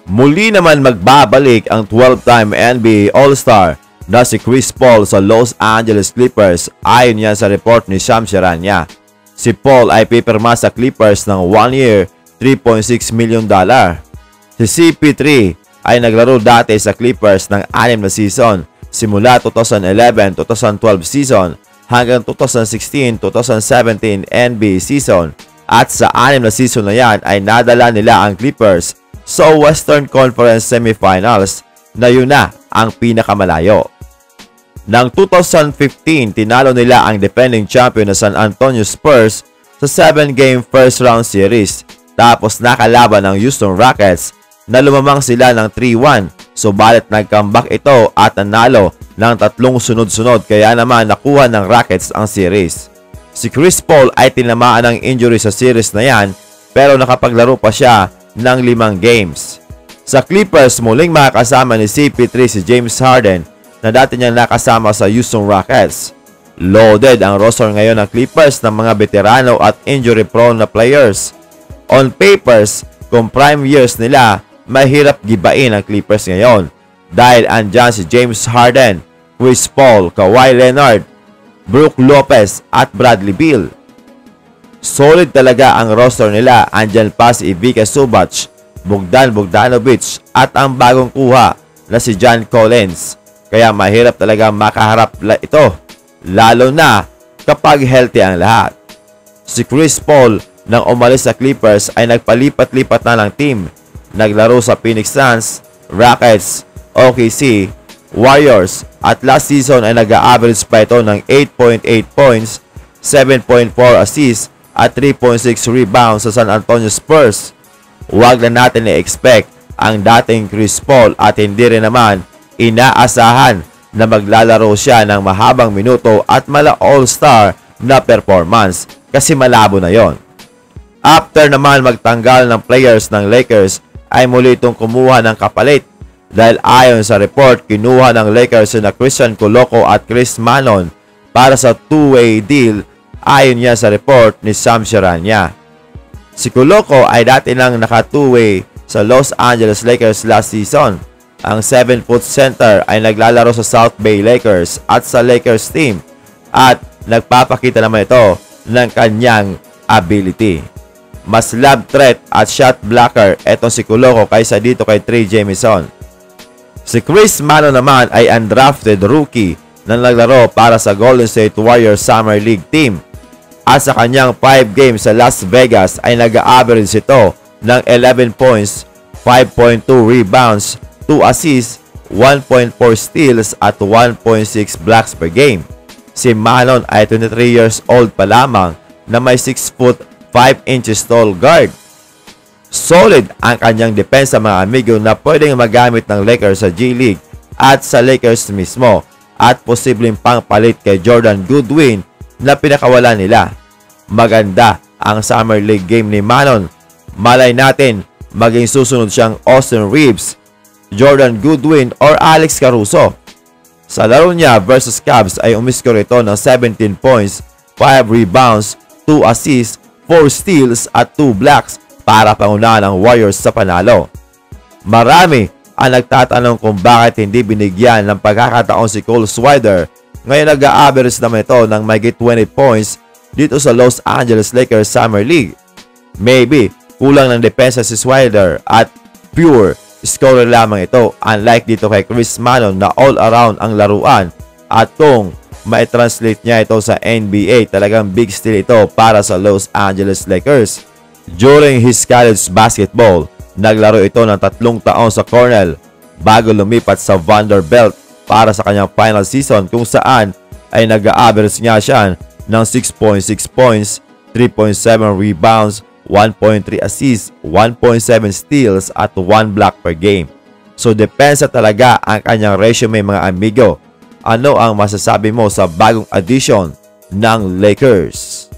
Muli naman magbabalik ang 12-time NBA All-Star na si Chris Paul sa Los Angeles Clippers ayon yan sa report ni Shams Charania. Si Paul ay pipirma sa Clippers ng 1 year, $3.6 million. Si CP3 ay naglaro dati sa Clippers ng 6 na season simula 2011-2012 season hanggang 2016-2017 NBA season at sa 6 na season na yan ay nadala nila ang Clippers sa Western Conference Semifinals na yun na ang pinakamalayo. Nang 2015, tinalo nila ang defending champion na San Antonio Spurs sa 7-game first-round series. Tapos nakalaban ng Houston Rockets na lumamang sila ng 3-1. Subalit nag-comeback ito at nanalo ng 3 sunod-sunod kaya naman nakuha ng Rockets ang series. Si Chris Paul ay tinamaan ng injury sa series na yan pero nakapaglaro pa siya ng 5 games. Sa Clippers, muling makakasama ni CP3 si James Harden na dati niyang nakasama sa Houston Rockets. Loaded ang roster ngayon ng Clippers ng mga veterano at injury-prone na players. On papers, kung prime years nila, mahirap gibain ang Clippers ngayon dahil andyan si James Harden, Chris Paul, Kawhi Leonard, Brook Lopez at Bradley Beal. Solid talaga ang roster nila. Andyan pa si Ivica Zubac, Bogdan Bogdanovic at ang bagong kuha na si John Collins. Kaya mahirap talaga makaharap ito, lalo na kapag healthy ang lahat. Si Chris Paul nang umalis sa Clippers ay nagpalipat-lipat na ng team. Naglaro sa Phoenix Suns, Rockets, OKC, Warriors at last season ay nag-average pa ito ng 8.8 points, 7.4 assists at 3.6 rebounds sa San Antonio Spurs. Huwag na natin i-expect ang dating Chris Paul at hindi rin naman inaasahan na maglalaro siya ng mahabang minuto at mala all-star na performance kasi malabo na yon. After naman magtanggal ng players ng Lakers ay muli itong kumuha ng kapalit dahil ayon sa report kinuha ng Lakers na Christian Coloco at Chris Manon para sa two-way deal ayon niya sa report ni Shams Charania. Si Coloco ay dati nang naka-two-way sa Los Angeles Lakers last season. Ang 7-foot center ay naglalaro sa South Bay Lakers at sa Lakers team at nagpapakita naman ito ng kanyang ability. Mas lob threat at shot blocker etong si Coloco kaysa dito kay Trey Jamison. Si Chris Manon naman ay undrafted rookie na naglaro para sa Golden State Warriors Summer League team. At sa kanyang 5 games sa Las Vegas ay nag-average ito ng 11 points, 5.2 rebounds, 2 assists, 1.4 steals at 1.6 blocks per game. Si Manon ay 23 years old pa lamang na may 6 foot 5 inches tall guard. Solid ang kanyang depensa mga amigo na pwedeng magamit ng Lakers sa G League at sa Lakers mismo at posibleng pangpalit kay Jordan Goodwin na pinakawalan nila. Maganda ang Summer League game ni Manon. Malay natin maging susunod siyang Austin Reeves, Jordan Goodwin or Alex Caruso. Sa laro niya versus Cavs ay umiskor ito ng 17 points, 5 rebounds, 2 assists, 4 steals at 2 blocks para pangunahan ang Warriors sa panalo. Marami ang nagtatanong kung bakit hindi binigyan ng pagkakataon si Cole Swider. Ngayon nag-a-average naman ito ng mahigit 20 points dito sa Los Angeles Lakers Summer League. Maybe kulang ng depensa si Swider at pure scorer lamang ito unlike dito kay Chris Manon na all-around ang laruan at kung mai-translate niya ito sa NBA talagang big steal ito para sa Los Angeles Lakers. During his college basketball, naglaro ito ng 3 taon sa Cornell bago lumipat sa Vanderbilt para sa kanyang final season kung saan ay nag-a-average nga siya ng 6.6 points, 3.7 rebounds, 1.3 assists, 1.7 steals at 1 block per game. So depensa talaga ang kanyang resume mga amigo. Ano ang masasabi mo sa bagong addition ng Lakers?